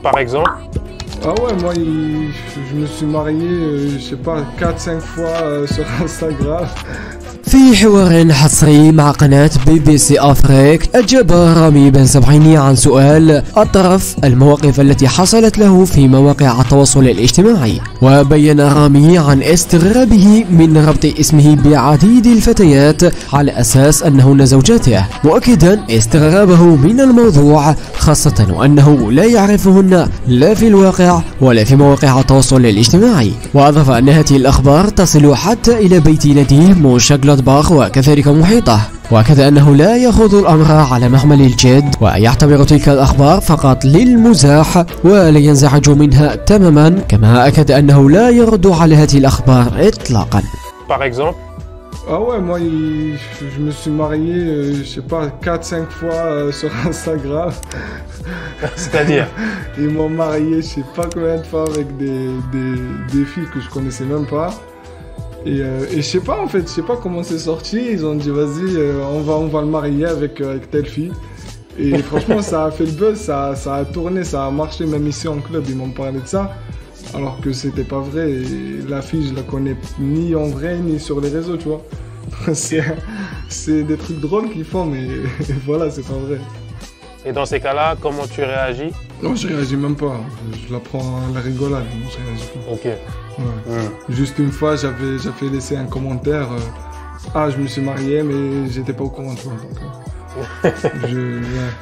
Par exemple? Ah ouais, moi, je me suis marié, je sais pas, 4-5 fois sur Instagram. في حوار حصري مع قناة BBC أفريك أجاب رامي بن سبعيني عن سؤال أطرف المواقف التي حصلت له في مواقع التواصل الاجتماعي. وبين رامي عن استغرابه من ربط اسمه بعديد الفتيات على أساس أنهن زوجاته، مؤكدا استغرابه من الموضوع، خاصة وأنه لا يعرفهن لا في الواقع ولا في مواقع التواصل الاجتماعي. وأضاف أن هذه الأخبار تصل حتى إلى بيت ناديه مونشنغلادباخ وكذلك محيطه، وكذا أنه لا يأخذ الأمر على محمل الجد ويعتبر تلك الأخبار فقط للمزاح ولا ينزعج منها تماما، كما أكد أنه لا يرد على هذه الأخبار إطلاقا. Par exemple? Ah ouais, moi, je me suis marié, je sais pas, 4-5 fois sur Instagram. C'est-à-dire? Ils m'ont marié, je sais pas combien de fois avec des filles que je connaissais même pas. Et je sais pas en fait, je sais pas comment c'est sorti. Ils ont dit vas-y, on va le marier avec telle fille. Et franchement, ça a fait le buzz, ça a tourné, ça a marché. Même ici en club, ils m'ont parlé de ça. Alors que c'était pas vrai. Et la fille, je la connais ni en vrai ni sur les réseaux, tu vois. C'est des trucs drôles qu'ils font, mais voilà, c'est pas vrai. Et dans ces cas-là, comment tu réagis? Non, je réagis même pas. Je la prends à la rigolade. Je réagis pas. Ok. Ouais. Juste une fois, j'avais laissé un commentaire. Ah, je me suis marié, mais j'étais pas au courant, tu vois. Donc, ouais.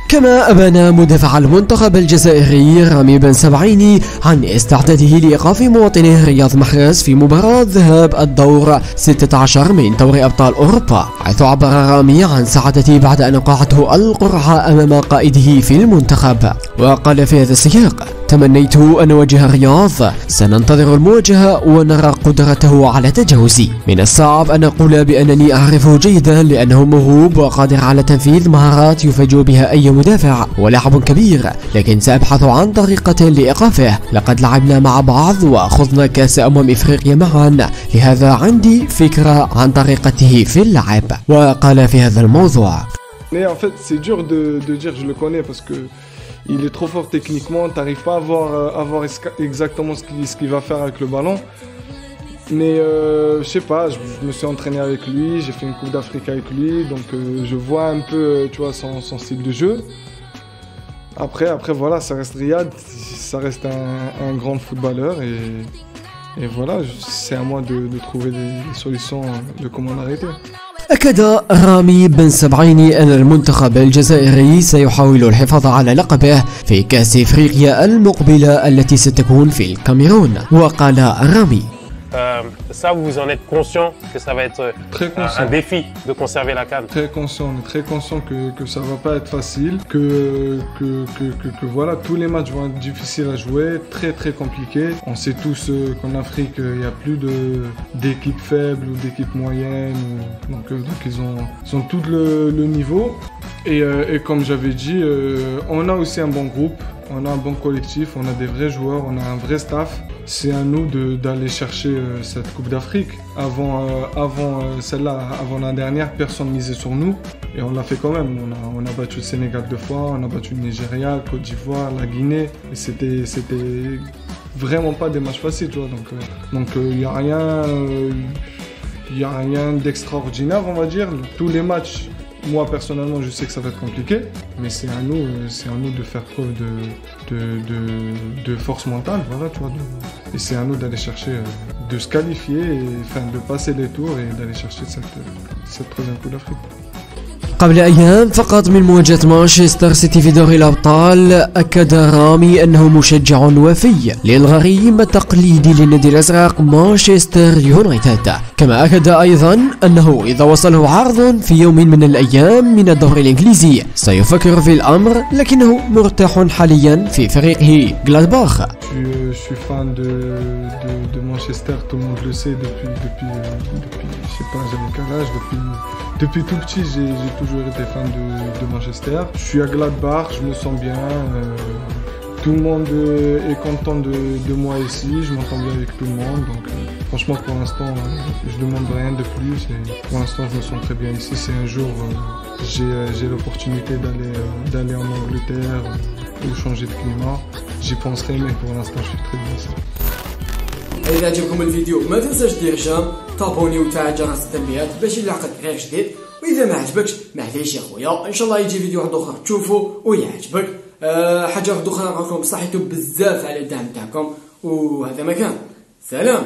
كما أبان مدافع المنتخب الجزائري رامي بن سبعيني عن استعداده لإيقاف مواطنه رياض محرز في مباراة ذهاب الدور 16 من دوري أبطال أوروبا، حيث عبر رامي عن سعادته بعد أن وقعته القرعة أمام قائده في المنتخب. وقال في هذا السياق: تمنيت أن أواجه رياض، سننتظر المواجهة ونرى قدرته على تجاوزي. من الصعب أن أقول بأنني أعرفه جيدا لأنه موهوب وقادر على تنفيذ مهارات يفاجئ بها أي مدافع ولاعب كبير، لكن سأبحث عن طريقة لإيقافه. لقد لعبنا مع بعض وأخذنا كأس إفريقيا معا، لهذا عندي فكرة عن طريقته في اللعب. وقال في هذا الموضوع: Mais en fait, c'est dur de dire je le connais parce que il est trop fort techniquement, t'arrives pas à voir exactement ce qu'il va faire avec le ballon. Mais je sais pas, je me suis entraîné avec lui, j'ai fait une Coupe d'Afrique avec lui, donc je vois un peu, tu vois, son style de jeu. Après voilà, ça reste Riyad, ça reste un grand footballeur et voilà, c'est à moi de trouver des solutions de comment l'arrêter. أكد رامي بن سبعيني أن المنتخب الجزائري سيحاول الحفاظ على لقبه في كأس إفريقيا المقبلة التي ستكون في الكاميرون. وقال رامي: Ça, vous en êtes conscient que ça va être un défi de conserver la CAN? Très conscient, on est très conscient que ça va pas être facile, que voilà, tous les matchs vont être difficiles à jouer, très compliqués. On sait tous qu'en Afrique, il n'y a plus d'équipes faibles ou d'équipes moyennes, donc ils ont tout le niveau. Et comme j'avais dit, on a aussi un bon groupe, on a un bon collectif, on a des vrais joueurs, on a un vrai staff. C'est à nous d'aller chercher cette Coupe d'Afrique. Avant celle-là, avant la dernière, personne ne misait sur nous. Et on l'a fait quand même. On a battu le Sénégal 2 fois, on a battu le Nigeria, Côte d'Ivoire, la Guinée. Et c'était vraiment pas des matchs faciles, tu vois. Donc il n'y a rien d'extraordinaire, on va dire. Tous les matchs, moi personnellement, je sais que ça va être compliqué, mais c'est à nous de faire preuve de force mentale, voilà, tu vois. Et c'est à nous d'aller chercher, de se qualifier, de passer les tours et d'aller chercher cette troisième Coupe d'Afrique. قبل أيام فقط من مواجهة مانشستر سيتي في دوري الأبطال، أكد رامي أنه مشجع وفي للغريم التقليدي للنادي الأزرق مانشستر يونايتد. كما أكد أيضا أنه إذا وصله عرض في يوم من الأيام من الدوري الإنجليزي سيفكر في الأمر، لكنه مرتاح حاليا في فريقه جلادباخ. Je suis fan de Manchester, tout le monde le sait depuis je sais pas, j'avais quel âge, depuis tout petit, j'ai toujours été fan de Manchester. Je suis à Gladbach, je me sens bien. Tout le monde est content de moi ici, je m'entends bien avec tout le monde. Donc franchement, pour l'instant, je demande rien de plus. Et pour l'instant, je me sens très bien ici. Si un jour j'ai l'opportunité d'aller en Angleterre ou changer de climat, j'y penserai, mais pour l'instant je suis très blessé. إذا عجبكم الفيديو ما تنساش دير جيم، تابوني وتفعل جرس التنبيهات باش يلحقك غير جديد. وإذا ما عجبكش معليش يا خويا، إن شاء الله يجي فيديو واحد آخر تشوفوا ويعجبك. حاجة واحدة أخرى نعاودكم بصح بزاف على الدعم تاعكم، وهذا مكان سلام.